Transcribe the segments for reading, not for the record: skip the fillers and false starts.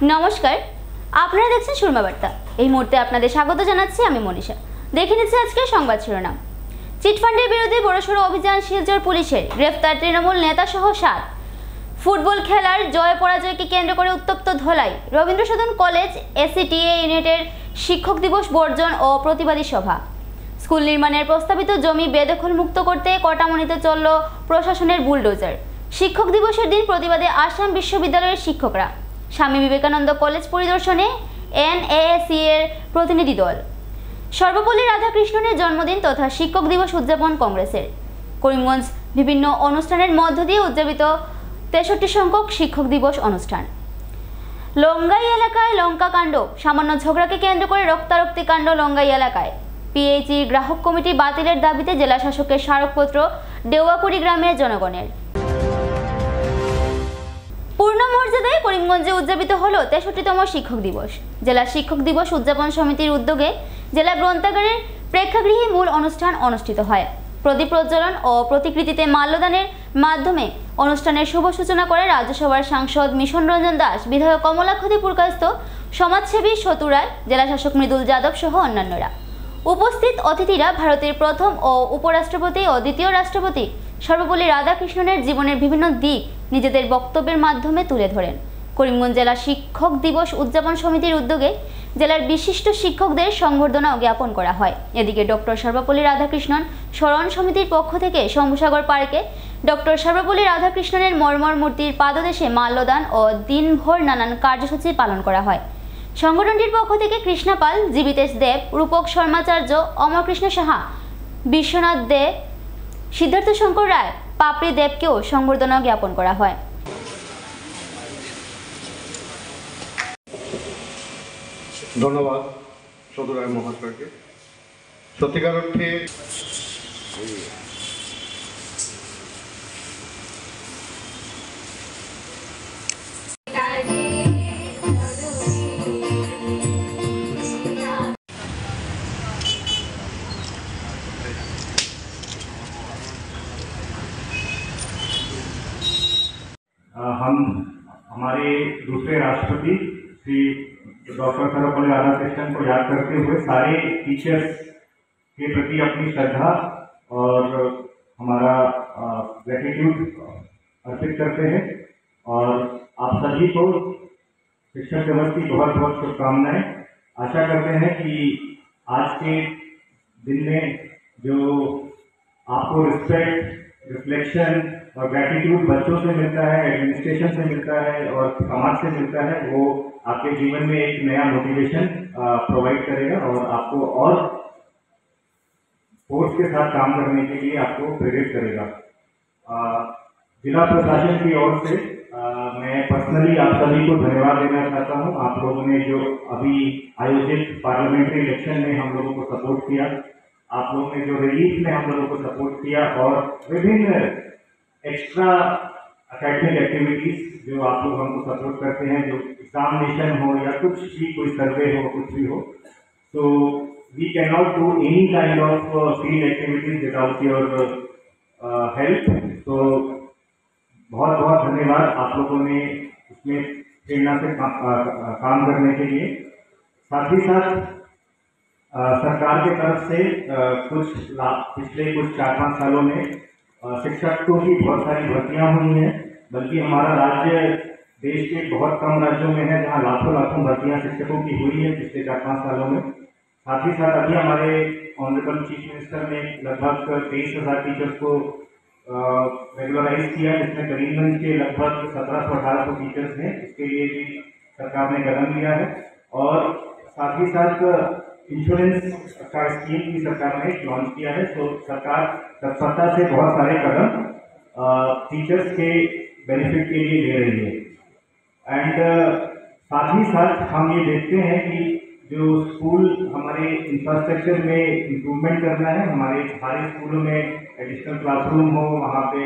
নমস্কার, আপনারা দেখছেন সুরমা বার্তা। এই মুহূর্তে আপনাদের স্বাগত জানাচ্ছি আমি মনীষা। দেখে নিচ্ছি আজকের সংবাদ শিরোনাম। চিটফান্ডের বিরুদ্ধে বড়সড় অভিযান, শিলচর পুলিশের, গ্রেফতার তৃণমূল নেতা সহ 7। ফুটবল খেলার জয় পরাজয়কে কেন্দ্র করে উত্তপ্ত ধলাই। রবীন্দ্র সদন কলেজ এসিটিএ ইউনিটের শিক্ষক দিবস বর্জন ও প্রতিবাদী সভা। স্কুল নির্মাণের প্রস্তাবিত জমি বেদখল মুক্ত করতে কটামনিতে চলল প্রশাসনের বুলডোজার। শিক্ষক দিবসের দিন প্রতিবাদে আসাম বিশ্ববিদ্যালয়ের শিক্ষকরা। স্বামী বিবেকানন্দ কলেজ পরিদর্শনে এনএএসি এর প্রতিনিধি দল। সর্বপল্লী রাধাকৃষ্ণনের জন্মদিন তথা শিক্ষক দিবস উদযাপন কংগ্রেসের। করিমগঞ্জ বিভিন্ন অনুষ্ঠানের মধ্য দিয়ে উদযাপিত 63 সংখ্যক শিক্ষক দিবস অনুষ্ঠান। লঙ্গাই এলাকায় লঙ্কাকাণ্ড, সামান্য ঝগড়াকে কেন্দ্র করে রক্তারক্তি কাণ্ড লঙ্গাই এলাকায়। পিএইচই গ্রাহক কমিটি বাতিলের দাবিতে জেলা শাসকের স্মারকপত্র দেওয়াকুড়ি গ্রামের জনগণের। পূর্ণ মর্যাদায় করিমগঞ্জে উদযাপিত হলো 63তম শিক্ষক দিবস। জেলা শিক্ষক দিবস উদযাপন সমিতির উদ্যোগে জেলা গ্রন্থাগারের প্রেক্ষাগৃহে মূল অনুষ্ঠান অনুষ্ঠিত হয়। প্রদীপ প্রজ্বলন ও প্রতিকৃতিতে মাল্যদানের মাধ্যমে অনুষ্ঠানের শুভ সূচনা করে রাজ্যসভার সাংসদ মিশন রঞ্জন দাস, বিধায়ক কমলাক্ষতি পুরকায়স্থ, সমাজসেবী সতু রায়, জেলাশাসক মৃদুল যাদব সহ অন্যান্যরা। উপস্থিত অতিথিরা ভারতের প্রথম ও উপরাষ্ট্রপতি ও দ্বিতীয় রাষ্ট্রপতি সর্বপল্লী রাধাকৃষ্ণনের জীবনের বিভিন্ন দিক নিজেদের বক্তব্যের মাধ্যমে তুলে ধরেন। করিমগঞ্জ জেলা শিক্ষক দিবস উদযাপন সমিতির উদ্যোগে জেলার বিশিষ্ট শিক্ষকদের সংবর্ধনাও জ্ঞাপন করা হয়। এদিকে ডক্টর সর্বপল্লী রাধাকৃষ্ণন স্মরণ সমিতির পক্ষ থেকে শম্ভুসাগর পার্কে ডক্টর সর্বপল্লী রাধাকৃষ্ণনের মর্মর মূর্তির পাদদেশে মাল্যদান ও দিনভর নানান কার্যসূচি পালন করা হয়। সংগঠনটির পক্ষ থেকে কৃষ্ণা পাল, জীবিতেশ দেব, রূপক শর্মাচার্য, অমরকৃষ্ণ সাহা, বিশ্বনাথ দে, সিদ্ধার্থ শঙ্কর রায়, পাপড়ি দেবকেও সংবর্ধনা জ্ঞাপন করা হয়। ধন্যবাদ সদু রায় মহাশয়কে। সত্যিকার অর্থে हम हमारे दूसरे राष्ट्रपति श्री डॉक्टर सर्वपल्ली राधाकृष्णन को याद करते हुए सारे टीचर्स के प्रति अपनी श्रद्धा और हमारा ग्रेटिट्यूड अर्पित करते हैं और आप सभी को शिक्षक दिवस की बहुत बहुत शुभकामनाएं। आशा करते हैं कि आज के दिन में जो आपको रिस्पेक्ट, रिफ्लेक्शन और ग्रेटिट्यूड बच्चों से मिलता है, एडमिनिस्ट्रेशन से मिलता है और समाज से मिलता है, वो आपके जीवन में एक नया मोटिवेशन प्रोवाइड करेगा और आपको और फोर्स के साथ काम करने के लिए आपको प्रेरित करेगा। जिला प्रशासन की ओर से मैं पर्सनली आप सभी को धन्यवाद देना चाहता हूं। आप लोगों ने जो अभी आयोजित पार्लियामेंट्री इलेक्शन में हम लोगों को सपोर्ट किया, आप लोगों ने जो रिलीफ में हम लोगों को सपोर्ट किया और विभिन्न एक्स्ट्रा एकेडमिक एक्टिविटीज जो आप लोग हमको सपोर्ट करते हैं, जो एग्जामिनेशन हो या कुछ भी, कोई सर्वे हो, कुछ भी हो, तो we can not do any kind of field activities without your help. तो बहुत बहुत धन्यवाद आप लोगों ने इसमें प्रेरणा से काम करने के लिए। साथ ही साथ सरकार की तरफ से पिछले कुछ 4-5 सालों में शिक्षकों की बहुत सारी भर्तियां हुई हैं, बल्कि हमारा राज्य देश के बहुत कम राज्यों में है जहां लाखों भर्तियां शिक्षकों की हुई है पिछले 4-5 सालों में। साथ ही साथ अभी हमारे ऑनरेबल चीफ मिनिस्टर ने लगभग 23,000 टीचर्स को रेगुलराइज किया, जिसमें करीमगंज के लगभग 1700-1800 टीचर्स हैं। इसके लिए भी सरकार ने कदम लिया है और साथ ही साथ इंश्योरेंस का स्कीम भी सरकार ने लॉन्च किया है। तो सरकार तत्परता से बहुत सारे कदम टीचर्स के बेनिफिट के लिए ले रही है। एंड साथ ही साथ हम ये देखते हैं कि जो स्कूल हमारे इंफ्रास्ट्रक्चर में इम्प्रूवमेंट करना है, हमारे सारे स्कूलों में एडिशनल क्लासरूम हो, वहाँ पे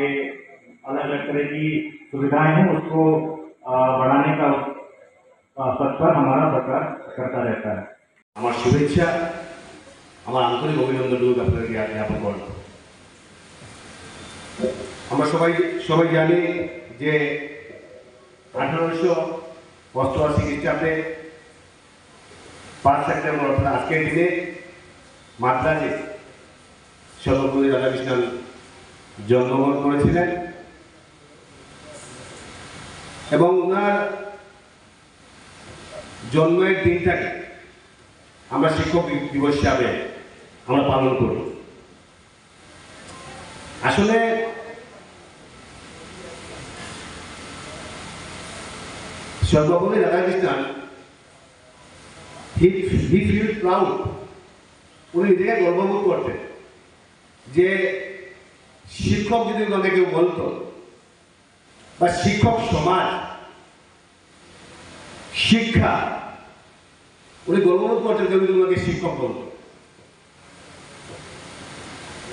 अलग अलग तरह की सुविधाएं हैं, उसको बढ़ाने का तत्पर हमारा सरकार करता रहता है। আমার শুভেচ্ছা, আমার আন্তরিক অভিনন্দন আপনাদেরকে জ্ঞাপন করব। আমরা সবাই জানি যে 1800 88 খ্রিস্টাব্দে 5 সেপ্টেম্বর অর্থাৎ আজকের দিনে মাদ্রাজে সর্বপল্লী রাধাকৃষ্ণন জন্মগ্রহণ করেছিলেন এবং ওনার জন্মের দিনটাকে আমরা শিক্ষক দিবস হিসাবে আমরা পালন করি। আসলে সর্বপল্লী রাধাকৃষ্ণন হি ফিল প্রাউড, উনি নিজেকে গর্ববোধ করতেন যে শিক্ষক যদি ওনাকে কেউ বলতো বা শিক্ষক সমাজ শিক্ষা, উনি গর্ববোধ করতেন কেউ যদি ওনাকে শিক্ষক বলতো।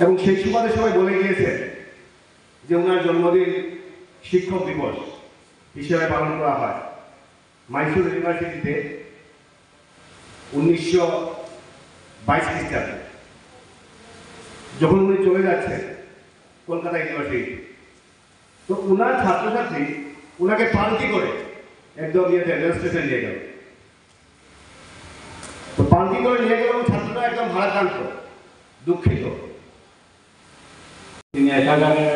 এবং সেই সুবাদে সবাই বলে গিয়েছেন যে ওনার জন্মদিন শিক্ষক দিবস হিসেবে পালন করা হয়। মাইসুর ইউনিভার্সিটিতে 1922 খ্রিস্টাব্দে যখন উনি চলে যাচ্ছেন কলকাতা ইউনিভার্সিটি, তো ওনার ছাত্রছাত্রী ওনাকে পালকি করে একদম রেল স্টেশন নিয়ে গেল। তো পালকি করে নিয়ে গেল এবং ছাত্ররা একদম ভারাক্রান্ত, দুঃখিত। তিনি একাধারে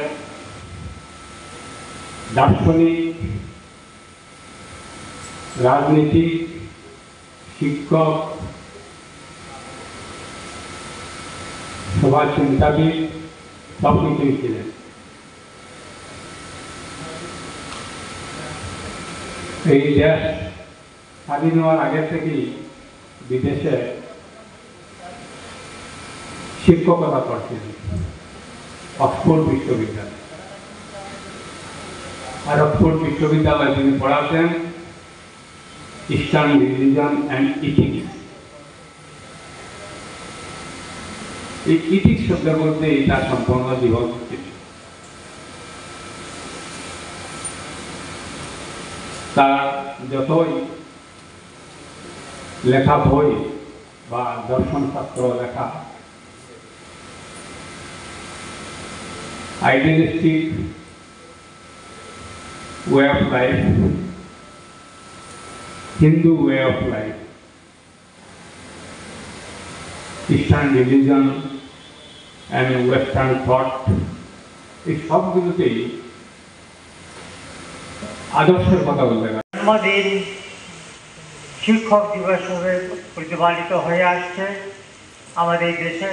দার্শনিক, রাজনীতিক, শিক্ষক, সমাজ চিন্তাবিদ সব কিছুই ছিলেন। এই দেশ স্বাধীন হওয়ার আগে থেকেই বিদেশে শিক্ষকতা করছেন অক্সফোর্ড বিশ্ববিদ্যালয়। আর অক্সফোর্ড বিশ্ববিদ্যালয়ে তিনি পড়াতেন ইস্টার্ন রিলিজন অ্যান্ড ইথিক্স। এই ইথিক্স শব্দের মধ্যে তার সম্পূর্ণ জীবন ছিল। তার যতই লেখা বই বা দর্শন শাস্ত্র লেখা, idealistic way of life, Hindu way of life, Eastern religion and Western thought, এই সবগুলোতেই আদর্শের কথা বলতে গেলে জন্মদিন শিক্ষক দিবস হিসেবে প্রতিপালিত হয়ে আসছে আমাদের দেশে।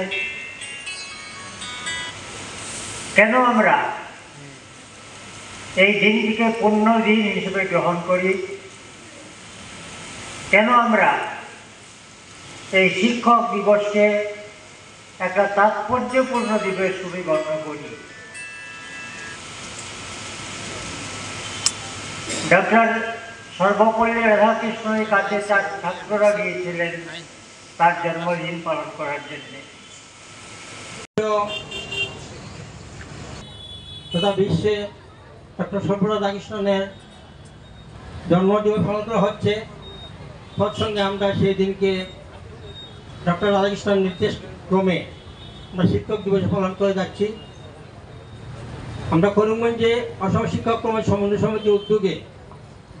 কেন আমরা এই দিনটিকে পূর্ণ দিন হিসেবে গ্রহণ করি? কেন আমরা এই শিক্ষক দিবসকে একটা তাৎপর্যপূর্ণ দিবস হিসেবে গণ্য করি? ডক্টর সর্বপল্লী রাধাকৃষ্ণের কাছে তার ছাত্ররা গিয়েছিলেন তার জন্মদিন পালন করার জন্য। তথা বিশ্বে ডক্টর সর্বপল্লী রাধাকৃষ্ণনের জন্মদিবস পালন করা হচ্ছে। তৎসঙ্গে আমরা সেই দিনকে ডক্টর রাধাকৃষ্ণের নির্দেশ ক্রমে আমরা শিক্ষক দিবস পালন করে যাচ্ছি। আমরা করিমগঞ্জে অসম শিক্ষক কর্মী সমন্বয় সমিতির উদ্যোগে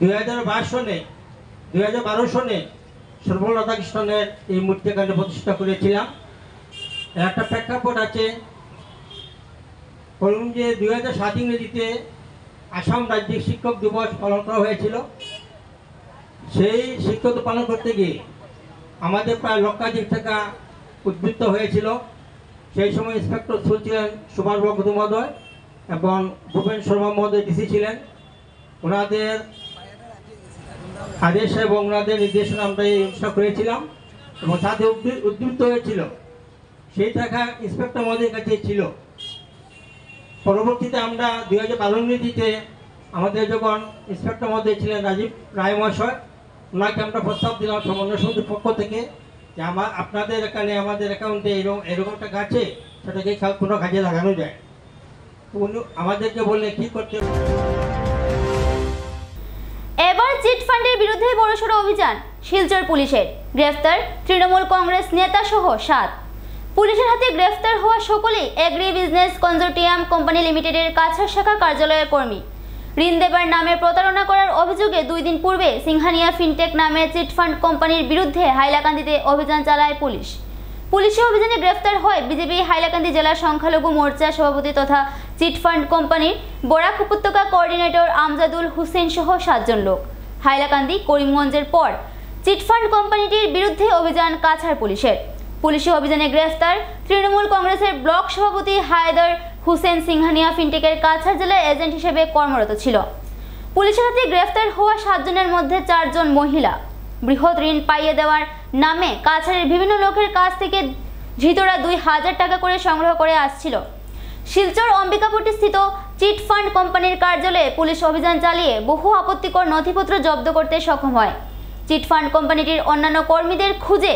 2012 সনে সর্বপল্লী রাধাকৃষ্ণনের এই মূর্তি এখানে প্রতিষ্ঠা করেছিলাম। এর একটা প্রেক্ষাপট আছে। করিমগঞ্জে 2007 ইংরেজিতে আসাম রাজ্যিক শিক্ষক দিবস পালন করা হয়েছিল। সেই শিক্ষক পালন করতে গিয়ে আমাদের প্রায় লক্ষাধিক টাকা উদ্বৃত্ত হয়েছিল। সেই সময় ইন্সপেক্টর ছিলেন সুভাষ বরকত মহোদয় এবং ভূপেন শর্মা মহোদয় ডিসি ছিলেন। ওনাদের আদেশ এবং ওনাদের নির্দেশনা আমরা এই অনুষ্ঠান করেছিলাম এবং তাতে উদ্বৃত্ত হয়েছিল। সেই টাকা ইন্সপেক্টর মহোদয়ের কাছে ছিল। পরবর্তীতে আমরা 2012 ইংরেজিতে আমাদের যখন ইন্সপেক্টর মহোদয় ছিলেন রাজীব রায় মহাশয়, ওনাকে আমরা প্রস্তাব দিলাম সমন্বয় সমিতির পক্ষ থেকে যে আপনাদের এখানে আমাদের অ্যাকাউন্টে এরকম টাকা আছে, সেটাকে কোনো কাজে লাগানো যায়। তো উনি আমাদেরকে বললে কি করতে। এবার চিট ফান্ডের বিরুদ্ধে বড়সড় অভিযান শিলচর পুলিশের। গ্রেফতার তৃণমূল কংগ্রেস নেতা সহ 7। পুলিশের হাতে গ্রেফতার হওয়া সকলেই এগ্রি বিজনেস কনজোর্টিয়াম কোম্পানি লিমিটেডের কাছাড় শাখা কার্যালয়ের কর্মী। ঋণ দেবার নামে প্রতারণা করার অভিযোগে 2 দিন পূর্বে সিংহানিয়া ফিনটেক নামে চিটফান্ড কোম্পানির বিরুদ্ধে হাইলাকান্দিতে অভিযান চালায় পুলিশ। পুলিশের অভিযানে গ্রেফতার হয় বিজেপি হাইলাকান্দি জেলা সংখ্যালঘু মোর্চা সভাপতি তথা চিটফান্ড কোম্পানির বরাক উপত্যকা কোঅর্ডিনেটর আমজাদুল হোসেন সহ 7 জন লোক। হাইলাকান্দি করিমগঞ্জের পর চিটফান্ড কোম্পানিটির বিরুদ্ধে অভিযান কাছাড় পুলিশের। পুলিশি অভিযানে গ্রেফতার তৃণমূল কংগ্রেসের ব্লক সভাপতি হায়দার হোসেন সিংহানিয়া ফিনটেকের কাছাড় জেলার এজেন্ট হিসেবে কর্মরত ছিল। পুলিশের হাতে গ্রেফতার হওয়া 7 জনের মধ্যে 4 জন মহিলা। বৃহৎ ঋণ পাইয়ে দেওয়ার নামে কাছাড়ের বিভিন্ন লোকের কাছ থেকে ধৃতরা 2000 টাকা করে সংগ্রহ করে আসছিল। শিলচর অম্বিকাপট্টি স্থিত চিটফান্ড কোম্পানির কার্যালয়ে পুলিশ অভিযান চালিয়ে বহু আপত্তিকর নথিপত্র জব্দ করতে সক্ষম হয়। চিটফান্ড কোম্পানিটির অন্যান্য কর্মীদের খুঁজে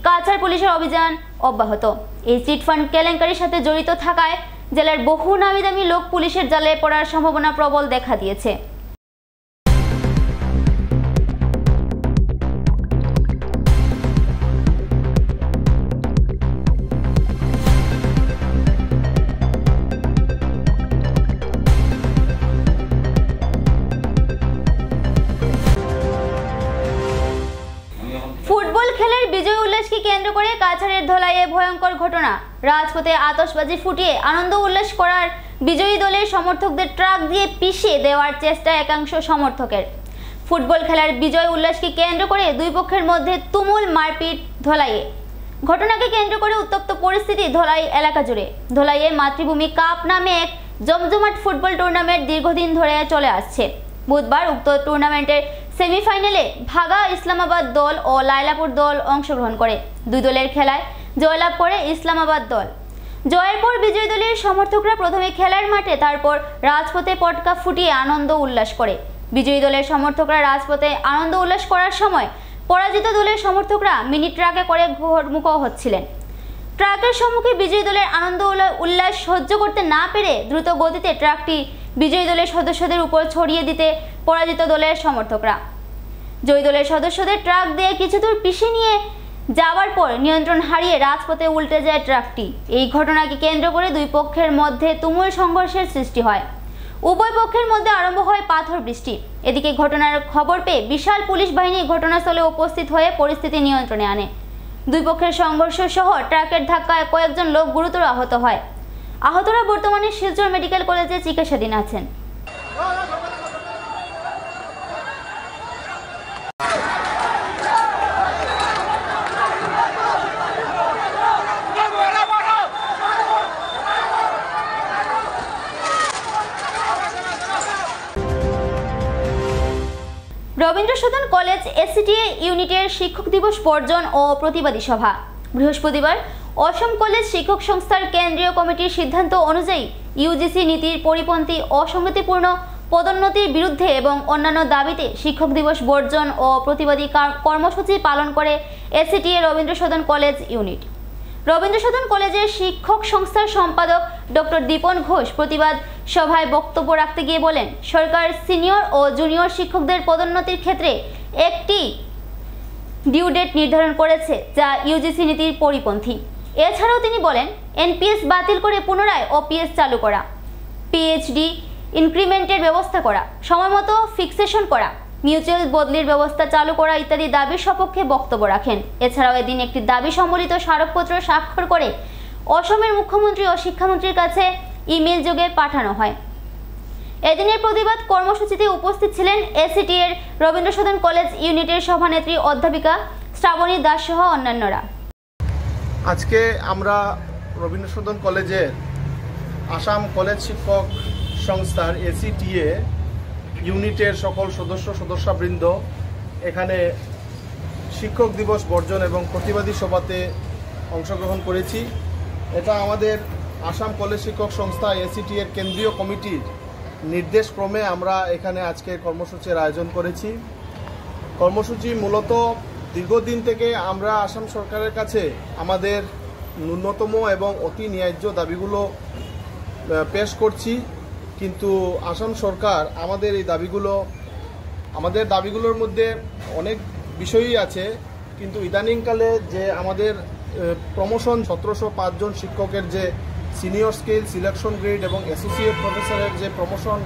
কাছাড় পুলিশের অভিযান অব্যাহত। এই চিটফান্ড কেলেঙ্কারির সাথে জড়িত থাকায় জেলার বহু নামিদামি লোক পুলিশের জালে পড়ার সম্ভাবনা প্রবল দেখা দিয়েছে। ফুটবল খেলার বিজয় উল্লাসকে কেন্দ্র করে কাছাড়ের ধলাইয়ে ভয়ঙ্কর ঘটনা। রাজপথে আতশবাজি ফুটিয়ে আনন্দ উল্লাস করার বিজয়ী দলের সমর্থকদের ট্রাক দিয়ে পিষে দেওয়ার চেষ্টা একাংশ সমর্থকের। ফুটবল খেলার বিজয় উল্লাসকে কেন্দ্র করে 2 পক্ষের মধ্যে তুমুল মারপিট ধলাইয়ে। ঘটনাকে কেন্দ্র করে উত্তপ্ত পরিস্থিতি ধলাই এলাকা জুড়ে। ধলাইয়ে মাতৃভূমি কাপ নামে এক জমজমাট ফুটবল টুর্নামেন্ট দীর্ঘদিন ধরে চলে আসছে। বুধবার উক্ত টুর্নামেন্টের সেমিফাইনালে ভাগা ইসলামাবাদ দল ও লাইলাপুর দল অংশগ্রহণ করে। 2 দলের খেলায় জয়লাভ করে ইসলামাবাদ দল। জয়ের পর বিজয়ী দলের সমর্থকরা প্রথমে খেলার মাঠে, তারপর রাজপথে পটকা ফুটিয়ে আনন্দ উল্লাস করে। বিজয়ী দলের সমর্থকরা রাজপথে আনন্দ উল্লাস করার সময় পরাজিত দলের সমর্থকরা মিনি ট্রাকে করে ঘোরমুখ হচ্ছিলেন। ট্রাকের সম্মুখে বিজয়ী দলের আনন্দ উল্লাস সহ্য করতে না পেরে দ্রুত গতিতে ট্রাকটি বিজয়ী দলের সদস্যদের উপর ছড়িয়ে দিতে পরাজিত দলের সমর্থকরা জয়ী দলের সদস্যদের ট্রাক দিয়ে কিছু দূর পিছিয়ে নিয়ে যাওয়ার পর নিয়ন্ত্রণ হারিয়ে রাজপথে উল্টে যায় ট্রাকটি। এই ঘটনাকে কেন্দ্র করে 2 পক্ষের মধ্যে তুমুল সংঘর্ষের সৃষ্টি হয়। উভয় পক্ষের মধ্যে আরম্ভ হয় পাথর বৃষ্টি। এদিকে ঘটনার খবর পেয়ে বিশাল পুলিশ বাহিনী ঘটনাস্থলে উপস্থিত হয়ে পরিস্থিতি নিয়ন্ত্রণে আনে। 2 পক্ষের সংঘর্ষ সহ ট্রাকের ধাক্কায় কয়েকজন লোক গুরুতর আহত হয়। আহতরা বর্তমানে শিলচর মেডিকেল কলেজে চিকিৎসাধীন আছেন। রবীন্দ্র সদন কলেজ এসিটিএ ইউনিটের শিক্ষক দিবস বর্জন ও প্রতিবাদী সভা। বৃহস্পতিবার অসম কলেজ শিক্ষক সংস্থার কেন্দ্রীয় কমিটির সিদ্ধান্ত অনুযায়ী ইউজিসি নীতির পরিপন্থী অসঙ্গতিপূর্ণ পদোন্নতির বিরুদ্ধে এবং অন্যান্য দাবিতে শিক্ষক দিবস বর্জন ও প্রতিবাদী কর্মসূচি পালন করে এসিটিএ রবীন্দ্র সদন কলেজ ইউনিট। রবীন্দ্র সদন কলেজের শিক্ষক সংস্থার সম্পাদক ডক্টর দীপন ঘোষ প্রতিবাদ সভায় বক্তব্য রাখতে গিয়ে বলেন, সরকার সিনিয়র ও জুনিয়র শিক্ষকদের পদোন্নতির ক্ষেত্রে একটি ডিউ ডেট নির্ধারণ করেছে যা ইউজিসি নীতির পরিপন্থী। এছাড়াও তিনি বলেন, এনপিএস বাতিল করে পুনরায় ওপিএস চালু করা, পিএইচডি ইনক্রিমেন্টের ব্যবস্থা করা, সময়মতো ফিক্সেশন করা, মিউচুয়াল বদলির ব্যবস্থা চালু করা ইত্যাদি দাবির সপক্ষে বক্তব্য রাখেন। এছাড়াও এদিন একটি দাবি সম্বলিত স্মারকপত্র স্বাক্ষর করে অসমের মুখ্যমন্ত্রী ও শিক্ষামন্ত্রীর কাছে ইমেল যোগে পাঠানো হয়। এদিনের প্রতিবাদ কর্মসূচিতে উপস্থিত ছিলেন এসিটিএর রবীন্দ্র সদন কলেজ ইউনিটের সভানেত্রী অধ্যাপিকা শ্রাবণী দাস সহ অন্যান্যরা। আজকে আমরা রবীন্দ্র সদন কলেজের আসাম কলেজ শিক্ষক সংস্থার এসিটিএ ইউনিটের সকল সদস্যবৃন্দ এখানে শিক্ষক দিবস বর্জন এবং প্রতিবাদী সভাতে অংশগ্রহণ করেছি। এটা আমাদের আসাম কলেজ শিক্ষক সংস্থা এসিটিএর কেন্দ্রীয় কমিটির নির্দেশক্রমে আমরা এখানে আজকে কর্মসূচির আয়োজন করেছি। কর্মসূচি মূলত দীর্ঘদিন থেকে আমরা আসাম সরকারের কাছে আমাদের ন্যূনতম এবং অতি ন্যায্য দাবিগুলো পেশ করছি, কিন্তু আসাম সরকার আমাদের দাবিগুলোর মধ্যে অনেক বিষয়ই আছে, কিন্তু ইদানিংকালে যে আমাদের প্রমোশন 1705 জন শিক্ষকের যে সিনিয়র স্কেল সিলেকশন গ্রেড এবং অ্যাসোসিয়েট প্রফেসরের যে প্রমোশন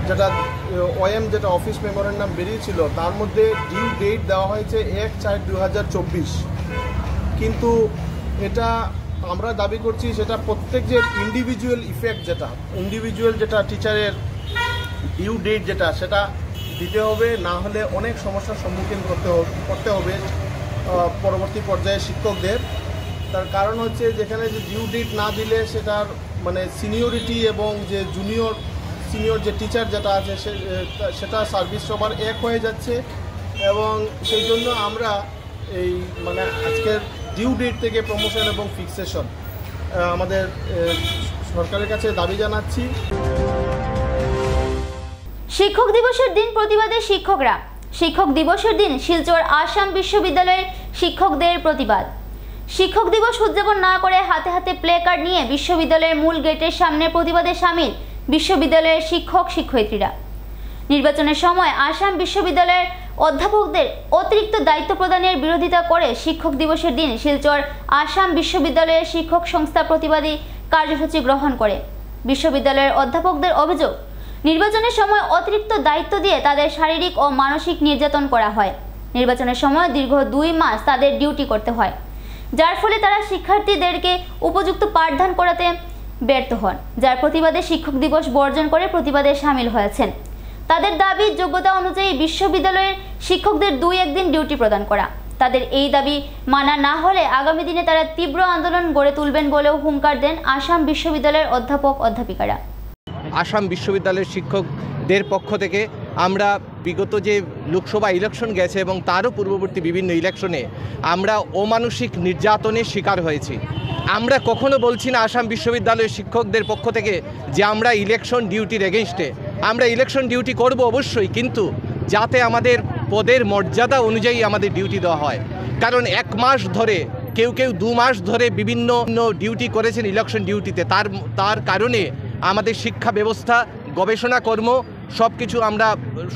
যেটা ওএম যেটা অফিস মেমোরেন্ডাম বেরিয়েছিল তার মধ্যে ডিউ ডেট দেওয়া হয়েছে 1/4/2024, কিন্তু এটা আমরা দাবি করছি সেটা প্রত্যেক যে ইন্ডিভিজুয়াল ইফেক্ট যেটা টিচারের ডিউ ডেট সেটা দিতে হবে, না হলে অনেক সমস্যার সম্মুখীন করতে হবে পরবর্তী পর্যায়ে শিক্ষকদের। তার কারণ হচ্ছে যেখানে যে ডিউ ডেট না দিলে সেটার মানে সিনিয়রিটি এবং যে সিনিয়র যে টিচার যেটা আছে সেটা সার্ভিস সবার এক হয়ে যাচ্ছে, এবং সেই জন্য আমরা এই মানে আজকের ডিউ ডেট থেকে প্রমোশন এবং ফিক্সেশন আমাদের সরকারের কাছে দাবি জানাচ্ছি। শিক্ষক দিবসের দিন প্রতিবাদে শিক্ষকরা। শিক্ষক দিবসের দিন শিলচর আসাম বিশ্ববিদ্যালয়ের শিক্ষকদের প্রতিবাদ। শিক্ষক দিবস উদযাপন না করে হাতে হাতে প্লে কার্ড নিয়ে বিশ্ববিদ্যালয়ের মূল গেটের সামনে প্রতিবাদে সামিল বিশ্ববিদ্যালয়ের শিক্ষক শিক্ষয়িত্রীরা। নির্বাচনের সময় আসাম বিশ্ববিদ্যালয়ের অধ্যাপকদের অতিরিক্ত দায়িত্ব প্রদানের বিরোধিতা করে শিক্ষক দিবসের দিন শিলচর আসাম বিশ্ববিদ্যালয়ের শিক্ষক সংস্থা প্রতিবাদী কার্যসূচি গ্রহণ করে। বিশ্ববিদ্যালয়ের অধ্যাপকদের অভিযোগ, নির্বাচনের সময় অতিরিক্ত দায়িত্ব দিয়ে তাদের শারীরিক ও মানসিক নির্যাতন করা হয়। নির্বাচনের সময় দীর্ঘ 2 মাস তাদের ডিউটি করতে হয়, যার ফলে তারা শিক্ষার্থীদেরকে উপযুক্ত পাঠদান করাতে ব্যর্থ হন, যার প্রতিবাদে শিক্ষক দিবস বর্জন করে প্রতিবাদে সামিল হয়েছেন। তাদের দাবি, যোগ্যতা অনুযায়ী বিশ্ববিদ্যালয়ের শিক্ষকদের 2-1 দিন ডিউটি প্রদান করা। তাদের এই দাবি মানা না হলে আগামী দিনে তারা তীব্র আন্দোলন গড়ে তুলবেন বলেও হুঙ্কার দেন আসাম বিশ্ববিদ্যালয়ের অধ্যাপক অধ্যাপিকারা। আসাম বিশ্ববিদ্যালয়ের শিক্ষকদের পক্ষ থেকে আমরা বিগত যে লোকসভা ইলেকশন গেছে এবং তারও পূর্ববর্তী বিভিন্ন ইলেকশনে আমরা অমানসিক নির্যাতনের শিকার হয়েছি। আমরা কখনো বলছি না আসাম বিশ্ববিদ্যালয়ের শিক্ষকদের পক্ষ থেকে যে আমরা ইলেকশন ডিউটির এগেনস্টে। আমরা ইলেকশন ডিউটি করব অবশ্যই, কিন্তু যাতে আমাদের পদের মর্যাদা অনুযায়ী আমাদের ডিউটি দেওয়া হয়। কারণ 1 মাস ধরে কেউ 2 মাস ধরে বিভিন্ন ডিউটি করেছেন ইলেকশন ডিউটিতে, তার কারণে আমাদের শিক্ষা ব্যবস্থা, গবেষণা কর্ম সব কিছু আমরা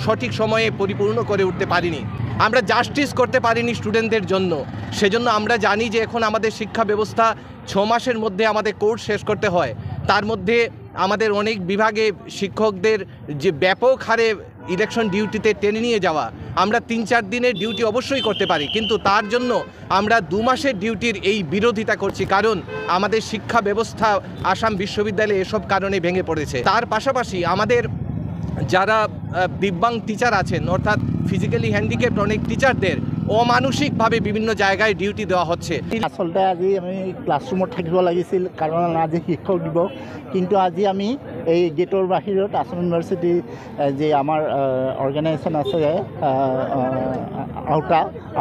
সঠিক সময়ে পরিপূর্ণ করে উঠতে পারিনি। আমরা জাস্টিস করতে পারিনি স্টুডেন্টদের জন্য। সেজন্য আমরা জানি যে এখন আমাদের শিক্ষা ব্যবস্থা 6 মাসের মধ্যে আমাদের কোর্স শেষ করতে হয়। তার মধ্যে আমাদের অনেক বিভাগে শিক্ষকদের যে ব্যাপক হারে ইলেকশন ডিউটিতে টেনে নিয়ে যাওয়া, আমরা 3-4 দিনের ডিউটি অবশ্যই করতে পারি, কিন্তু তার জন্য আমরা 2 মাসের ডিউটির এই বিরোধিতা করছি। কারণ আমাদের শিক্ষা ব্যবস্থা আসাম বিশ্ববিদ্যালয়ে এসব কারণে ভেঙে পড়েছে। তার পাশাপাশি আমাদের যারা দিব্যাং টিচার আছেন, অর্থাৎ ফিজিক্যালি হ্যান্ডিক্যাপ্ট অনেক টিচারদের অমানসিকভাৱে বিভিন্ন জায়গায় ডিউটি দেওয়া হচ্ছে। আসলতে আজি আমি ক্লাছৰুমত থাকিব লাগিছিল, কাৰণ আজি শিক্ষক দিৱস, কিন্তু আজি আমি এই গেটৰ বাহিৰত আসাম ইউনিভাৰ্চিটি যে আমাৰ অৰ্গেনাইজেশ্যন আছে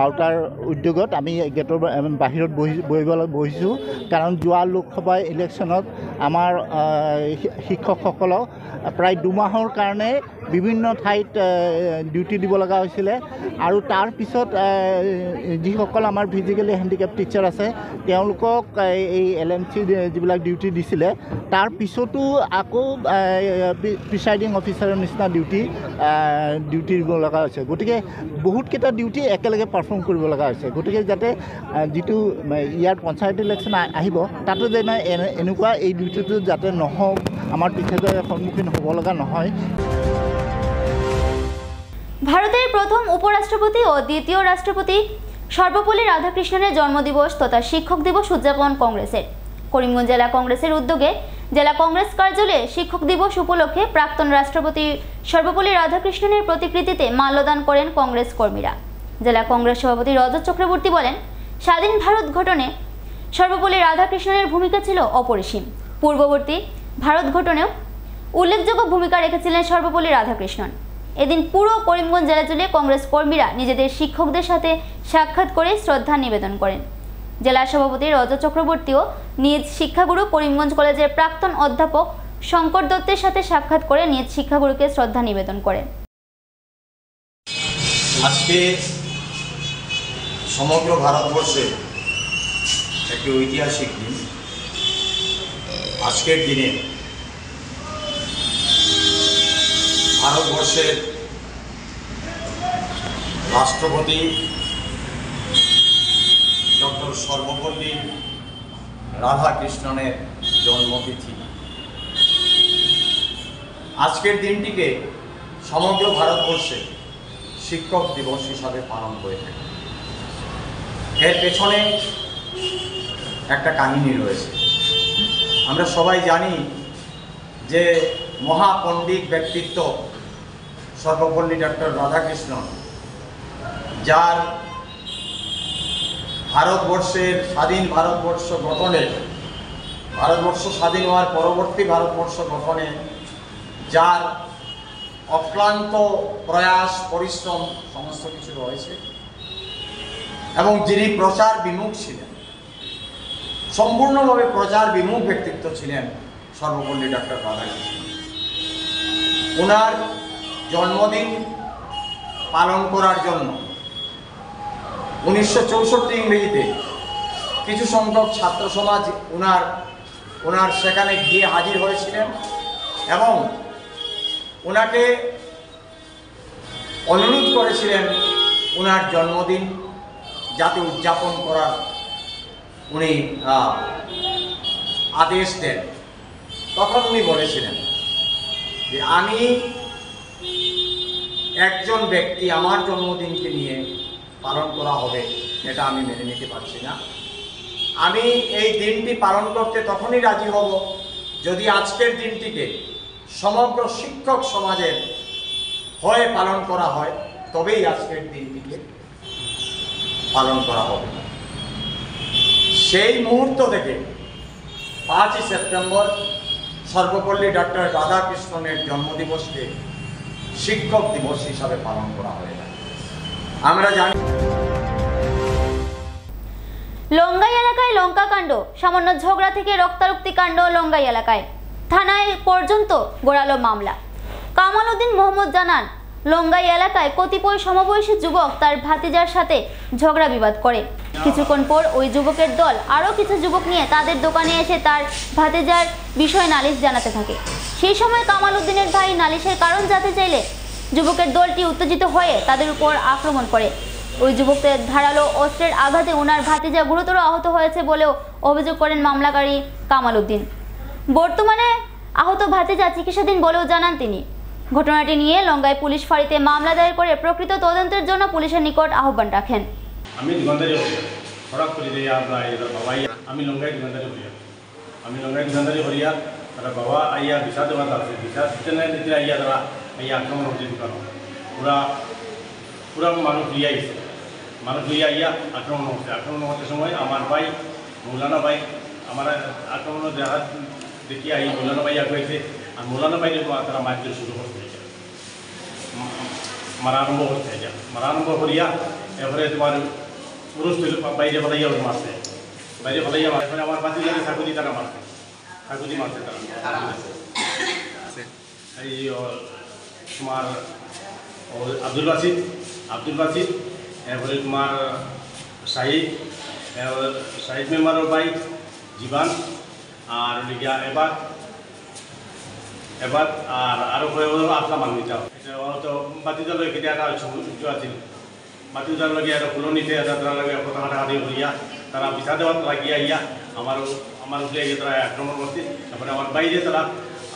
আউটাৰ উদ্যোগত আমি গেটৰ বাহিৰত বহিছোঁ। কাৰণ যোৱা লোকসভা ইলেকশ্যনত আমাৰ শিক্ষকসকলক প্ৰায় 2 মাহৰ কাৰণে বিভিন্ন ঠাইত ডিউটি দিব লগা হৈছিলে, আৰু তাৰ পিছত যিসকল আমাৰ ফিজিক্যালি হেণ্ডিকেপ টিচাৰ আছে তেওঁলোকক এই LMC যিবিলাক ডিউটি দিছিলে, তাৰ পিছতো আকৌ প্ৰিচাইডিং অফিচাৰৰ নিচিনা ডিউটি দিব লগা হৈছে। গতিকে বহুতকেইটা ডিউটি একেলগে পাৰফৰ্ম কৰিব লগা হৈছে। গতিকে যাতে যিটো ইয়াৰ পঞ্চায়ত ইলেকশ্যন আহিব তাতো যেনে এনেকুৱা এই ডিউটিটো যাতে নহওক, আমাৰ টিচাৰৰ সন্মুখীন হ'ব লগা নহয়। ভারতের প্রথম উপরাষ্ট্রপতি ও দ্বিতীয় রাষ্ট্রপতি সর্বপল্লী রাধাকৃষ্ণনের জন্মদিবস তথা শিক্ষক দিবস উদযাপন কংগ্রেসের। করিমগঞ্জ জেলা কংগ্রেসের উদ্যোগে জেলা কংগ্রেস কার্যালয়ে শিক্ষক দিবস উপলক্ষে প্রাক্তন রাষ্ট্রপতি সর্বপল্লী রাধাকৃষ্ণনের প্রতিকৃতিতে মাল্যদান করেন কংগ্রেস কর্মীরা। জেলা কংগ্রেস সভাপতি রজত চক্রবর্তী বলেন, স্বাধীন ভারত গঠনে সর্বপল্লী রাধাকৃষ্ণনের ভূমিকা ছিল অপরিসীম। পূর্ববর্তী ভারত গঠনেও উল্লেখযোগ্য ভূমিকা রেখেছিলেন সর্বপল্লী রাধাকৃষ্ণন। এদিন পুরো করিমগঞ্জ জেলা জুড়ে কংগ্রেস কর্মীরা নিজেদের শিক্ষকদের সাথে সাক্ষাৎ করে শ্রদ্ধা নিবেদন করেন। জেলা সভাপতি রজত চক্রবর্তীও নিজ শিক্ষাগুরু করিমগঞ্জ কলেজের প্রাক্তন অধ্যাপক শঙ্কর দত্তের সাথে সাক্ষাৎ করে নিজ শিক্ষাগুরুকে শ্রদ্ধা নিবেদন করেন। আজকে সমগ্র ভারতবর্ষে একটি ঐতিহাসিক দিন। আজকের দিনে ভারতবর্ষের রাষ্ট্রপতি ডক্টর সর্বপল্লী রাধাকৃষ্ণনের জন্মতিথি। আজকের দিনটিকে সমগ্র ভারতবর্ষে শিক্ষক দিবস হিসাবে পালন করে থাকে। এর পেছনে একটা কাহিনী রয়েছে। আমরা সবাই জানি যে মহাপণ্ডিত ব্যক্তিত্ব সর্বপল্লী ডক্টর রাধাকৃষ্ণন, যার ভারতবর্ষের স্বাধীন ভারতবর্ষ গঠনে, ভারতবর্ষ স্বাধীন হওয়ার পরবর্তী ভারতবর্ষ গঠনে যার অক্লান্ত প্রয়াস, পরিশ্রম সমস্ত কিছু রয়েছে, এবং যিনি প্রচার বিমুখ ছিলেন, সম্পূর্ণভাবে প্রচার বিমুখ ব্যক্তিত্ব ছিলেন সর্বপল্লী ডক্টর রাধাকৃষ্ণন। ওনার জন্মদিন পালন করার জন্য 1964 ইংরেজিতে কিছু সংখ্যক ছাত্র সমাজ ওনার সেখানে গিয়ে হাজির হয়েছিলেন এবং ওনাকে অনুরোধ করেছিলেন ওনার জন্মদিন যাতে উদযাপন করার উনি আদেশ দেন। তখন উনি বলেছিলেন যে আমি একজন ব্যক্তি আমার জন্মদিনকে নিয়ে পালন করা হবে এটা আমি মেনে নিতে পারছি না। আমি এই দিনটি পালন করতে তখনই রাজি হব যদি আজকের দিনটিকে সমগ্র শিক্ষক সমাজের হয়ে পালন করা হয়, তবেই আজকের দিনটিকে পালন করা হবে। সেই মুহূর্ত থেকে 5ই সেপ্টেম্বর সর্বপল্লী ডক্টর রাধাকৃষ্ণনের জন্মদিবসকে শিক্ষক দিবস হিসাবে পালন করা হয়ে থাকে। আমরা জানি লঙ্গাই এলাকায় লঙ্কা কাণ্ড, সামান্য ঝগড়া থেকে রক্তারক্তি কাণ্ড লঙ্গাই এলাকায়, থানায় পর্যন্ত গড়ালো মামলা। কামাল উদ্দিন মোহাম্মদ জানান, লঙ্গাই এলাকায় কতিপয় সমবয়সী যুবক তার ভাতিজার সাথে ঝগড়া বিবাদ করে। কিছুক্ষণ পর ওই যুবকের দল আরও কিছু যুবক নিয়ে তাদের দোকানে এসে তার ভাতিজার বিষয়ে নালিশ জানাতে থাকে। সেই সময় কামাল উদ্দিনের ভাই নালিশের কারণ জানতে চাইলে যুবকের দলটি উত্তেজিত হয়ে তাদের উপর আক্রমণ করে। ওই যুবকদের ধারালো অস্ত্রের আঘাতে ওনার ভাতিজা গুরুতর আহত হয়েছে বলেও অভিযোগ করেন মামলাকারী কামাল উদ্দিন। বর্তমানে আহত ভাতিজা চিকিৎসাধীন বলেও জানান তিনি। ঘটনাটি নিয়ে লঙ্গাই পুলিশ ফাঁড়িতে মামলা দায়ের করে প্রকৃত তদন্তের জন্য পুলিশের নিকট আহ্বান রাখেন। আমি দোকানদারি হঠাৎ করে যে বাবাই আমি লঙ্গাই দোকানদারি করিয়া তারা বাবা আইয়া বিচার দেওয়ার আছে, বিচার দিতে আইয়া তারা আইয়া আক্রমণ হচ্ছে দোকান। পুরা মানুষ লিয়ে আইছে, মানুষ লিয়ে আইয়া আক্রমণ হচ্ছে। আক্রমণ হতে সময় আমার ভাই মৌলানা ভাই আমার আক্রমণ দেখা দেখি আই মৌলানা ভাই আগে আর মৌলানা ভাই তারা মারপিট শুরু করতে মারা আরম্ভ করতে মারা আরম্ভ করিয়া এরপরে তোমার পুরুষ বাইরে ফলাইয়া মারছে, বাইরে ফলাইয়া মারছে। আমার বাতি জানে ঠাকুরি তারা মারছে, ঠাকুরি মারছে তারা। এই তোমার আব্দুল বাসিদ এরপরে তোমার শাহিদ মেম্বারের ভাই জীবান আর লিগিয়া এবার আর আরো আসলাম আমি যাও তো বাতিদার লগে কেটে একটা আছিল বাতিদার লগে একটা ফুলনিতে তারা লগে কথা কাটাকাটি করিয়া তারা বিচার দেওয়ার লাগিয়া ইয়া আমার উঠে গিয়ে তারা আক্রমণ করছে। তারপরে আমার বাইরে তারা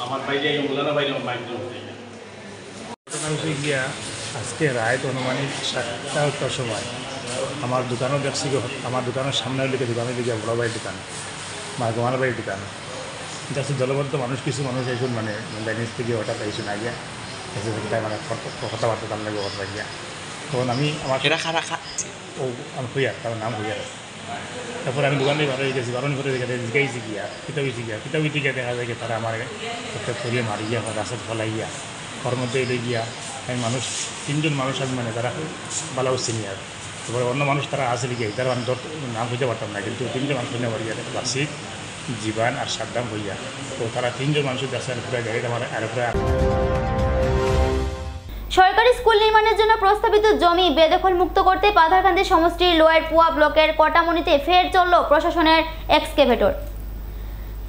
আমার বাইরে মূলানা বাইরে আমার বাইক ঘটনা হচ্ছে গিয়া আজকে রাত অনুমানিক 7টার সময় আমার দোকানও দেখছি, আমার দোকানের সামনে লিখে দোকানে লিখে বড় ভাইয়ের দোকান, মার বাড়ির দোকান। যাচ্ছে দলবদ্ধ মানুষ, কিছু মানুষ এইসব মানে লাইনিস থেকে হঠাৎ এইসব না গিয়া এসে মানে কথাবার্তা তার লাগে কথা গিয়া। তখন আমি আমার ও আমি হইয়ার তার নাম হইয়ার। তারপরে আমি দোকানে বারো হয়ে গেছি, বারণ করে জিগাইছি গিয়া কিতাবি থেকে দেখা যায় তারা আমার একটা করিয়ে মারি গিয়া রাস্তায় ফলাইয়া ঘর মধ্যে এলে গিয়া আমি মানুষ 3জন মানুষ আমি মানে তারা ভালো সিনিয়র। তারপরে অন্য মানুষ তারা আসলে গিয়ে তারা আমি নাম হইতে পারতাম না, কিন্তু 3জন মানুষ হইতে পারি বাসিক জীবান আর সাদ্দাম হইয়া। তো তারা 3জন মানুষ যাচ্ছে পুরো গাড়িটা আমার আর সরকারি স্কুল নির্মাণের জন্য প্রস্তাবিত জমি বেদখল মুক্ত করতে পাথারকান্দি সমষ্টির লোয়ার পুয়া ব্লকের কটামনিতে ফের চলল প্রশাসনের এক্সকেভেটর।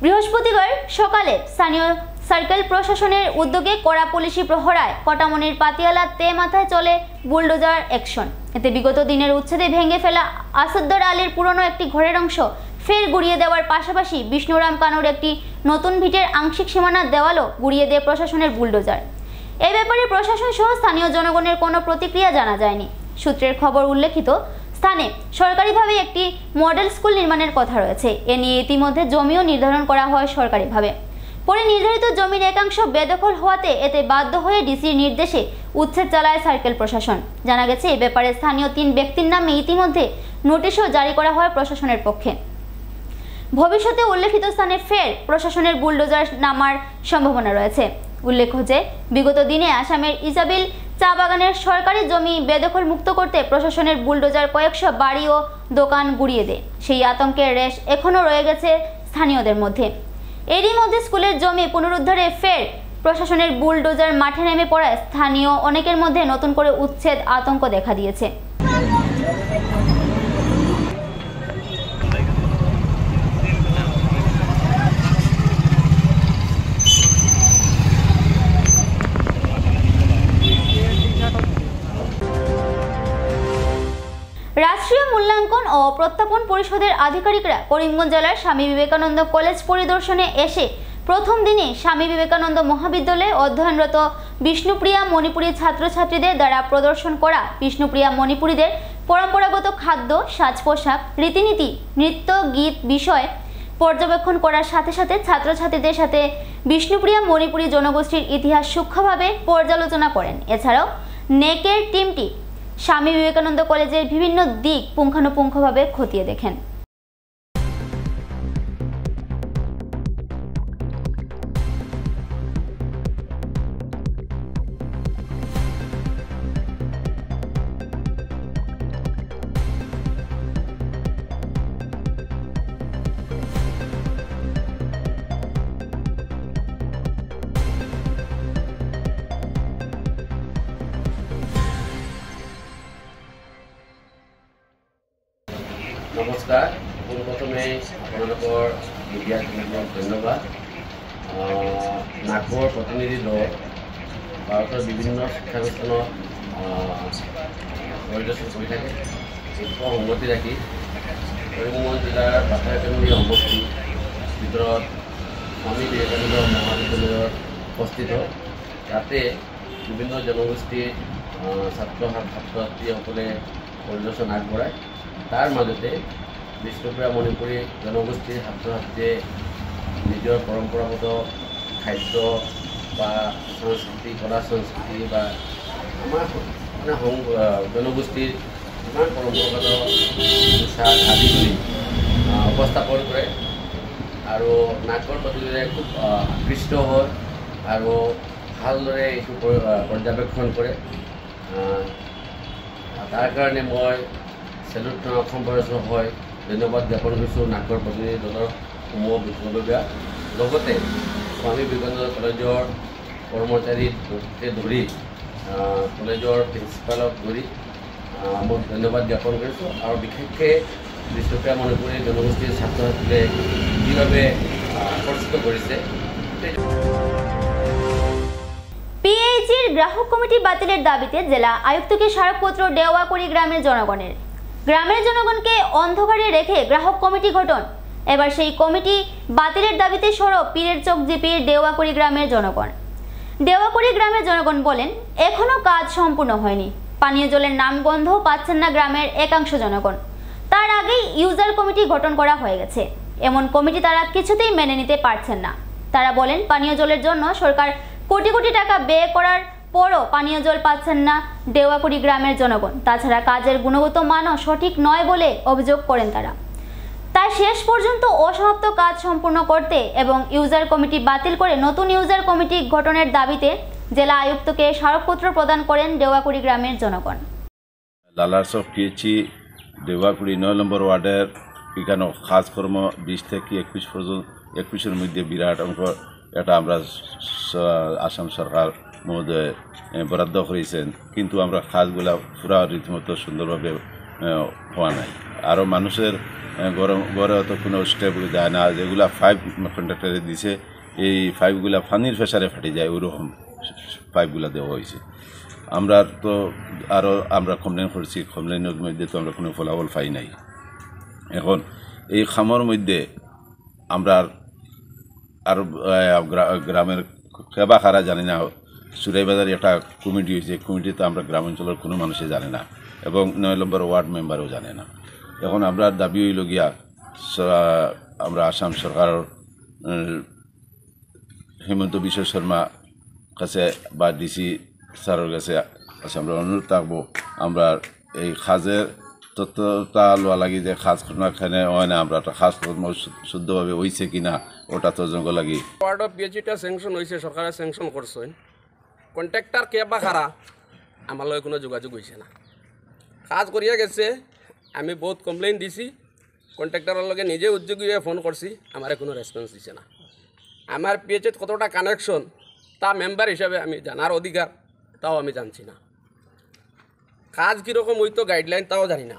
বৃহস্পতিবার সকালে স্থানীয় সার্কেল প্রশাসনের উদ্যোগে কড়া পুলিশি প্রহরায় কটামনির পাতিয়ালা তে মাথায় চলে বুলডোজার অ্যাকশন। এতে বিগত দিনের উচ্ছেদে ভেঙে ফেলা আসাদ্দার আলীর পুরনো একটি ঘরের অংশ ফের গুড়িয়ে দেওয়ার পাশাপাশি বিষ্ণুরাম কানুর একটি নতুন ভিটের আংশিক সীমানার দেওয়ালও গুড়িয়ে দেয় প্রশাসনের বুলডোজার। এ ব্যাপারে প্রশাসন সহ স্থানীয় জনগণের কোনো প্রতিক্রিয়া জানা যায়নি। সূত্রের খবর উল্লেখিত স্থানে সরকারিভাবে একটি মডেল স্কুল নির্মাণের কথা রয়েছে। এ নিয়ে ইতিমধ্যে জমিও নির্ধারণ করা হয় সরকারিভাবে। পরে নির্ধারিত জমির একাংশ বেদখল হওয়াতে এতে বাধ্য হয়ে ডিসির নির্দেশে উচ্ছেদ চালায় সার্কেল প্রশাসন। জানা গেছে এ ব্যাপারে স্থানীয় 3 ব্যক্তির নামে ইতিমধ্যে নোটিশও জারি করা হয় প্রশাসনের পক্ষে। ভবিষ্যতে উল্লেখিত স্থানে ফের প্রশাসনের বুলডোজার নামার সম্ভাবনা রয়েছে। উল্লেখ্য যে বিগত দিনে আসামের ইজাবিল চা বাগানের সরকারি জমি বেদখল মুক্ত করতে প্রশাসনের বুলডোজার কয়েকশো বাড়ি ও দোকান গুড়িয়ে দেয়। সেই আতঙ্কের রেশ এখনও রয়ে গেছে স্থানীয়দের মধ্যে। এরই মধ্যে স্কুলের জমি পুনরুদ্ধারে ফের প্রশাসনের বুলডোজার মাঠে নেমে পড়ায় স্থানীয় অনেকের মধ্যে নতুন করে উচ্ছেদ আতঙ্ক দেখা দিয়েছে। রাষ্ট্রীয় মূল্যাঙ্কন ও প্রত্যর্পণ পরিষদের আধিকারিকরা করিমগঞ্জ জেলার স্বামী বিবেকানন্দ কলেজ পরিদর্শনে এসে প্রথম দিনে স্বামী বিবেকানন্দ মহাবিদ্যালয়ে অধ্যয়নরত বিষ্ণুপ্রিয়া মণিপুরী ছাত্রছাত্রীদের দ্বারা প্রদর্শন করা বিষ্ণুপ্রিয়া মণিপুরীদের পরম্পরাগত খাদ্য, সাজ পোশাক, রীতিনীতি, নৃত্য, গীত বিষয় পর্যবেক্ষণ করার সাথে সাথে ছাত্রছাত্রীদের সাথে বিষ্ণুপ্রিয়া মণিপুরী জনগোষ্ঠীর ইতিহাস সূক্ষ্মভাবে পর্যালোচনা করেন। এছাড়াও নেকের টিমটি স্বামী বিবেকানন্দ কলেজের বিভিন্ন দিক পুঙ্খানুপুঙ্খভাবে খতিয়ে দেখেন। নমস্কাৰ, পোনপ্ৰথমে আপোনালোকৰ মিডিয়া টিমক ধন্যবাদ। নাগপুৰৰ প্ৰতিনিধি দল ভাৰতৰ বিভিন্ন শিক্ষানুষ্ঠানত পৰিদৰ্শন কৰি থাকে। শিক্ষক সংগতি ৰাখি কৰিমগঞ্জ জিলাৰ বাটাৰকান্দি সমষ্টিৰ ভিতৰত স্বামী বিবেকানন্দ মহাবিদ্যালয়ত উপস্থিত। তাতে বিভিন্ন জনগোষ্ঠীৰ ছাত্ৰ ছাত্ৰীসকলে পৰিদৰ্শন আগবঢ়ায়। তাৰ মাজতে বিষ্ণুপ্ৰিয়া মণিপুৰী জনগোষ্ঠীৰ ছাত্ৰ ছাত্ৰীয়ে নিজৰ পৰম্পৰাগত খাদ্য বা সংস্কৃতি, কলা সংস্কৃতি বা আমাৰ মানে জনগোষ্ঠীৰ ইমান পৰম্পৰাগত পোচাক আদি কৰি উপস্থাপন কৰে আৰু নাটকৰ প্ৰতিযোগিতাৰে খুব আকৃষ্ট হয় আৰু ভালদৰে এইটো পৰ্যবেক্ষণ কৰে। তাৰ কাৰণে মই চেলুট অসম প্ৰশাসন হয় ধন্যবাদ জ্ঞাপন কৰিছোঁ নাটকৰ প্ৰতিনিধি দলৰ সমূহ বিষয়ববীয়া। লগতে স্বামী বিবেকানন্দ কলেজৰ কৰ্মচাৰীকে ধৰি কলেজৰ প্ৰিন্সিপালক ধৰি মই ধন্যবাদ জ্ঞাপন কৰিছোঁ। আৰু বিশেষকৈ বিষ্ণুপ্ৰিয়া মণিপুৰী জনগোষ্ঠীৰ ছাত্ৰ ছাত্ৰীয়ে যিভাৱে আকৰ্ষিত কৰিছে। পিএইচির গ্রাহক কমিটি বাতিলের দাবিতে জেলা আয়ুক্তকে স্মারকপত্র দেওয়াকুড়ি গ্রামের জনগণকে অন্ধকারে রেখে গ্রাহক কমিটি গঠন। এবার সেই কমিটি বাতিলের দাবিতে সরব পীরের চোখ জিপির দেওয়াকুড়ি গ্রামের জনগণ। দেওয়াকুড়ি গ্রামের জনগণ বলেন, এখনো কাজ সম্পূর্ণ হয়নি। পানীয় জলের নামগন্ধও পাচ্ছেন না গ্রামের একাংশ জনগণ। তার আগেই ইউজার কমিটি গঠন করা হয়ে গেছে। এমন কমিটি তারা কিছুতেই মেনে নিতে পারছেন না। তারা বলেন, পানীয় জলের জন্য সরকার কোটি কোটি টাকা ব্যয় করার পরও পানীয় জল পাচ্ছেন না দেওয়াকুড়ি গ্রামের জনগণ। তাছাড়া কাজের গুণগত মানও সঠিক নয় বলে অভিযোগ করেন তারা। তাই শেষ পর্যন্ত অসমাপ্ত কাজ সম্পূর্ণ করতে এবং ইউজার কমিটি বাতিল করে নতুন ইউজার কমিটি গঠনের দাবিতে জেলা আয়ুক্তকে স্মারকপত্র প্রদান করেন দেওয়াকুড়ি গ্রামের জনগণ। লালারচক পিএইচি দেওয়াকুড়ি 9 নম্বর ওয়ার্ডের এখানে কাজকর্ম 20 থেকে 21 পর্যন্ত 21-এর মধ্যে বিরাট অঙ্ক এটা আমরা আসাম সরকার মহোদয় বরাদ্দ করেছেন, কিন্তু আমরা কাজগুলা পুরা রীতিমতো সুন্দরভাবে হওয়া নাই। আরও মানুষের ঘরে অত কোনো স্টেপ যায় না। যেগুলা 5 কন্ট্রাক্টরে দিছে এই 5গুলা পানির প্রেসারে ফাটে যায়, ওইরকম 5গুলা দেওয়া হয়েছে। আমরা তো আরও আমরা কমপ্লেন করছি, কমপ্লেনের মধ্যে তো আমরা কোনো ফলাফল পাই নাই। এখন এই খামর মধ্যে আমরা আর গ্রামের কেবা খারা জানি না সুরাইবাজারে একটা কমিটি হয়েছে, কমিটিতে আমরা গ্রামাঞ্চলের কোনো মানুষে জানে না এবং 9 নম্বর ওয়ার্ড মেম্বারও জানে না। এখন আমরা দাবি হইল গিয়া আমরা আসাম সরকারের হেমন্ত বিশ্ব শর্মা কাছে বা ডিসি স্যারের কাছে আমরা অনুরোধ থাকবো, আমরা এই খাজের তথ্যটা লওয়া লাগি যে খাজ খানে হয় না, আমরা একটা খাজ শুদ্ধভাবে হয়েছে কিনা ওটা তদন্ত লাগি। ওয়ার্ড অফ পিএইচইটা স্যাংশন হয়েছে, সরকারে স্যাংশন করছেন, কন্ট্রাক্টর কে বা খারা আমার লগে কোনো যোগাযোগ হয়েছে না। কাজ করিয়া গেছে, আমি বহুত কমপ্লেইন দিছি, কন্ট্রাক্টরের লগে নিজে উদ্যোগী হয়ে ফোন করছি, আমার কোনো রেসপন্স দিছে না। আমার পিএইচইত কতটা কানেকশন তা মেম্বার হিসাবে আমি জানার অধিকার, তাও আমি জানছি না। কাজ কীরকম হইতো গাইডলাইন তাও জানি না।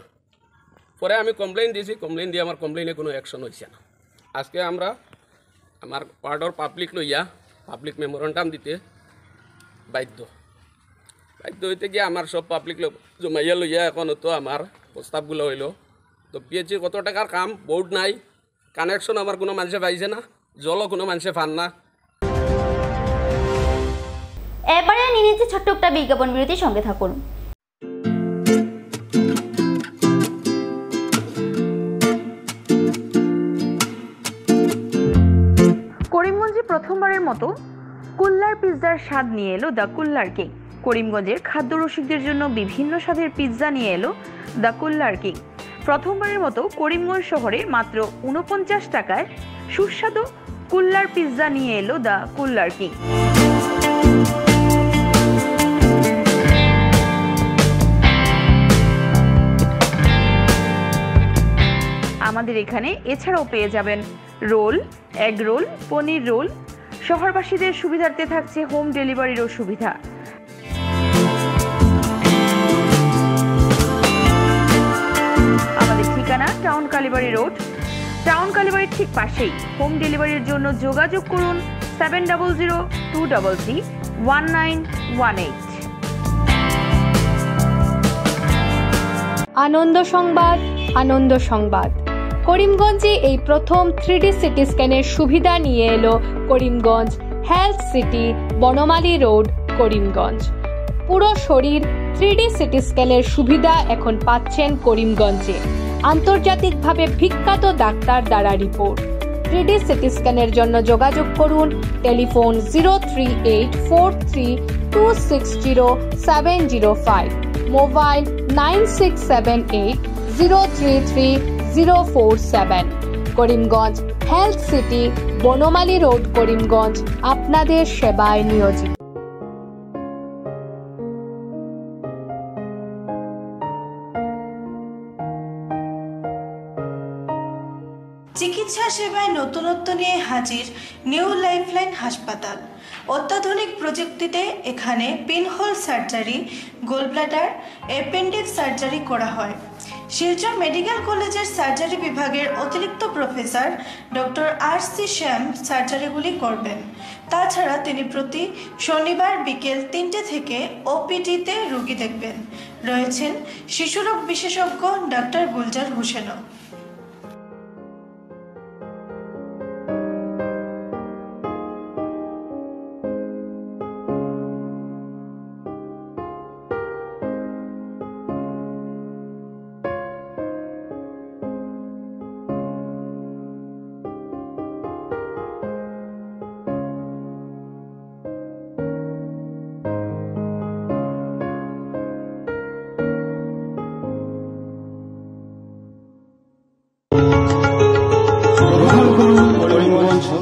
পরে আমি কমপ্লেইন দিয়েছি, কমপ্লেইন দিয়ে আমার কমপ্লেইনে কোনো অ্যাকশন হয়েছে না। আজকে আমরা আমার ওয়ার্ডর পাবলিক লইয়া পাবলিক মেমোরেন্ডাম দিতে বাধ্য হইতে গিয়ে আমার সব পাবলিক জমাইয়া লইয়া এখন তো আমার প্রস্তাবগুলো হইল। তো পিএইচইর কত টাকার কাম, বোর্ড নাই, কানেকশন আমার কোনো মানুষে পাইছে না, জলও কোনো মানুষে পান না। এবারে নিয়ে নিচ্ছে ছোট্ট একটা বিজ্ঞাপন বিরতির সঙ্গে থাকুন। করিমগঞ্জে প্রথমবারের মতো কুল্লার পিৎজার স্বাদ নিয়ে এলো দ্য কুল্লার কিং। করিমগঞ্জের খাদ্য রসিকদের জন্য বিভিন্ন স্বাদের পিৎজা নিয়ে এলো দ্য কুল্লার কিং। প্রথমবারের মতো করিমগঞ্জ শহরে মাত্র 49 টাকায় সুস্বাদু কুল্লার পিৎজা নিয়ে এলো দ্য কুল্লার কিং। আমাদের এখানে এছাড়াও পেয়ে যাবেন রোল, এগ রোল, পনির রোল। শহরবাসীদের সুবিধার্থে থাকছে হোম ডেলিভারিরও সুবিধা। আমাদের ঠিকানা টাউন কালীবাড়ি রোড, টাউন কালীবাড়ির ঠিক পাশেই। হোম ডেলিভারির জন্য যোগাযোগ করুন 7002331918। আনন্দ সংবাদ, আনন্দ সংবাদ। করিমগঞ্জে এই প্রথম 3D সিটি স্ক্যানের সুবিধা নিয়ে এলো Karimganj health city, Banamali road, Karimganj. পুরো শরীর 3D সিটি স্ক্যানের সুবিধা এখন পাচ্ছেন করিমগঞ্জে। আন্তর্জাতিকভাবে বিখ্যাত ডাক্তার দ্বারা রিপোর্ট। 3D সিটি স্ক্যানের জন্য যোগাযোগ করুন telephone 03843260705, mobile 9678033047। Karimganj health city, Banamali road, Karimganj আপনাদের সেবায় নিয়োজিত। চিকিৎসা সেবায় নতুনত্ব নিয়ে হাজির নিউ লাইফলাইন হাসপাতাল। অত্যাধুনিক প্রযুক্তিতে এখানে pinhole surgery, gallbladder, appendix surgery করা হয়। শিলচর মেডিকেল কলেজের সার্জারি বিভাগের অতিরিক্ত প্রফেসর ডক্টর RC শ্যাম সার্জারিগুলি করবেন। তাছাড়া তিনি প্রতি শনিবার বিকেল 3টে থেকে OPD-তে রোগী দেখবেন। রয়েছেন শিশুরোগ বিশেষজ্ঞ ডাক্তার গুলজার হোসেনও।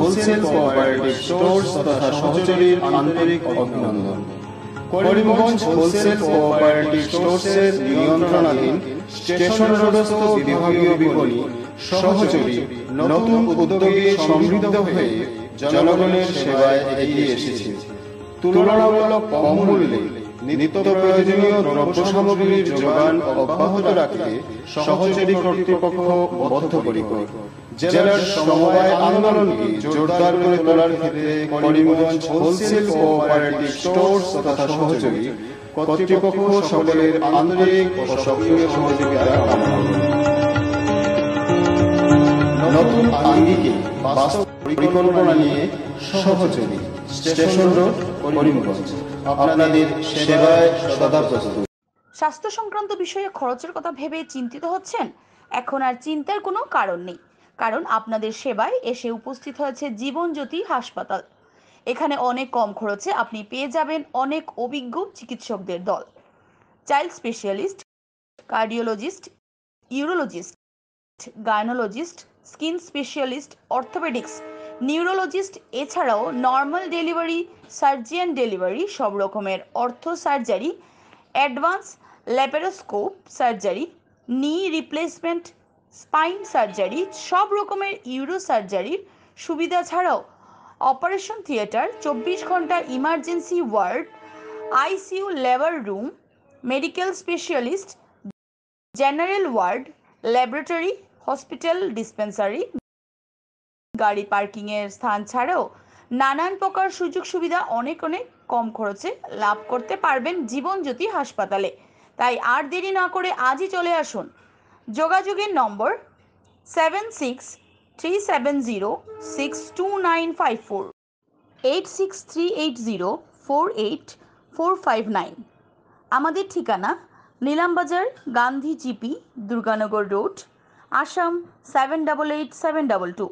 হোলসেল কোঅপারেটিভ স্টোর্স তথা সহযোগীর আন্তরিক অভিনন্দন। করিমগঞ্জ হোলসেল কোঅপারেটিভ স্টোর্সের নিয়ন্ত্রণাধীন স্টেশন রোডস্থ বিভাগীয় বিপণী সহযোগী নতুন উদ্যোগে সমৃদ্ধ হয়ে জনগণের সেবায় এগিয়ে এসেছে। তুলনামূলক কম মূল্যে নিত্য প্রয়োজনীয় দ্রব্য সামগ্রীর যোগান অব্যাহত রাখতে সহযোগী কর্তৃপক্ষ বদ্ধপরিকর। জেলার সমবায় আন্দোলনকে জোরদার করে তোলার ক্ষেত্রে করিমগঞ্জ হোলসেল কোঅপারেটিভ স্টোর্স তথা সহযোগী কর্তৃপক্ষ সকলের আন্তরিক ও সক্রিয় সহযোগিতা কামনা করে। নতুন আঙ্গিকে বাস্তব পরিকল্পনা নিয়ে সহযোগী স্টেশন রোড, করিমগঞ্জ। আপনাদের সেবায় সদা প্রস্তুত। স্বাস্থ্য সংক্রান্ত বিষয়ে খরচের কথা ভেবে চিন্তিত হচ্ছেন? এখন আর চিন্তার কোনো কারণ নেই, কারণ আপনাদের সেবায় এসে উপস্থিত হয়েছে জীবনজ্যোতি হাসপাতাল। এখানে অনেক কম খরচে আপনি পেয়ে যাবেন অনেক অভিজ্ঞ চিকিৎসকদের দল। Child specialist, cardiologist, urologist, gynaecologist, skin specialist, orthopaedics, neurologist, এছাড়াও নর্মাল ডেলিভারি, সার্জিয়ান ডেলিভারি, সব রকমের ortho surgery, advance laparoscope surgery, knee replacement, spine surgery, সব রকমের ইউরো সার্জারির সুবিধা ছাড়াও অপারেশন থিয়েটার, 24 ঘন্টা emergency ward, ICU labour room, medical specialist, general ward, laboratory, hospital dispensary, গাড়ি পার্কিংয়ের স্থান ছাড়াও নানান প্রকার সুযোগ সুবিধা অনেক কম খরচে লাভ করতে পারবেন জীবনজ্যোতি হাসপাতালে। তাই আর দেরি না করে আজই চলে আসুন। যোগাযোগের নম্বর 7637062954, 8638048459। আমাদের ঠিকানা নীলামবাজার, গান্ধী জিপি, দুর্গানগর রোড, আসাম 788722।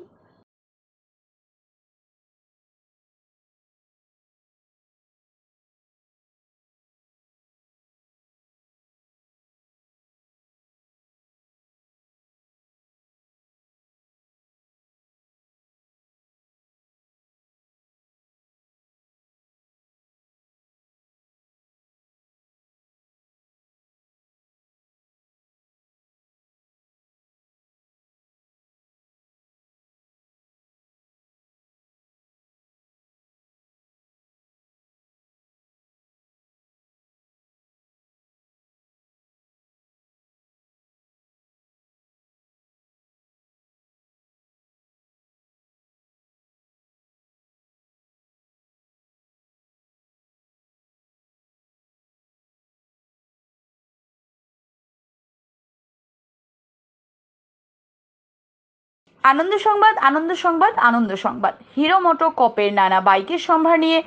আনন্দ সংবাদ, আনন্দ সংবাদ, আনন্দ সংবাদ। হিরো মোটোকপের নানা বাইকের সম্ভার নিয়ে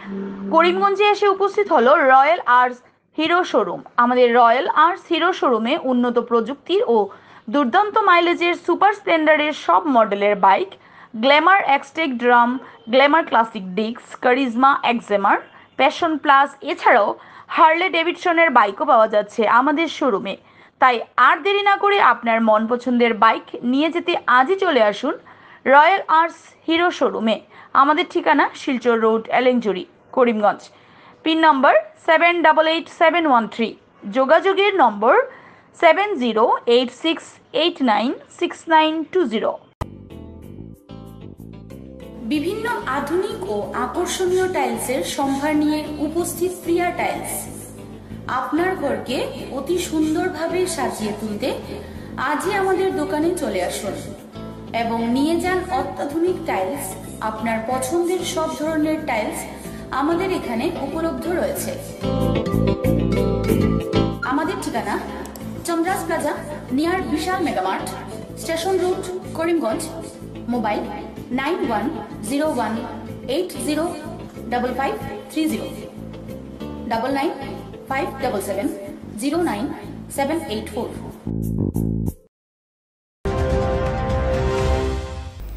করিমগঞ্জে এসে উপস্থিত হলো রয়্যাল আর্টস হিরো শোরুম। আমাদের রয়্যাল আর্টস হিরো শোরুমে উন্নত প্রযুক্তির ও দুর্দান্ত মাইলেজের সুপার স্প্লেন্ডারের সব মডেলের bike, Glamour Xtec drum, Glamour classic ডিক্স, কারিজমা এক্সেমার, প্যাশন প্লাস, এছাড়াও হার্লে ডেভিডসনের বাইকও পাওয়া যাচ্ছে আমাদের শোরুমে। তাই আর দেরি না করে আপনার মন পছন্দের বাইক নিয়ে যেতে আজই চলে আসুন রয়্যাল আর্টস হিরো শোরুমে। আমাদের ঠিকানা শিলচর রোড, এলেংজুরি, করিমগঞ্জ। পিন নম্বর 788713। যোগাযোগের নম্বর 7086896920। বিভিন্ন আধুনিক ও আকর্ষণীয় টাইলসের সম্ভার নিয়ে উপস্থিত প্রিয়া টাইলস। আপনার ঘরকে অতি সুন্দরভাবে সাজিয়ে তুলতে আজই আমাদের দোকানে চলে আসুন এবং নিয়ে যান অত্যাধুনিক টাইলস। আপনার পছন্দের সব ধরনের টাইলস আমাদের এখানে উপলব্ধ রয়েছে। আমাদের ঠিকানা Chandras plaza, near Vishal Megamart, station road, Karimganj. Mobile 9101805530, 9957709784।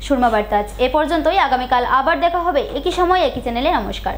Surma Barta এ পর্যন্তই। আগামীকাল আবার দেখা হবে একই সময় একই চ্যানেলে। নমস্কার।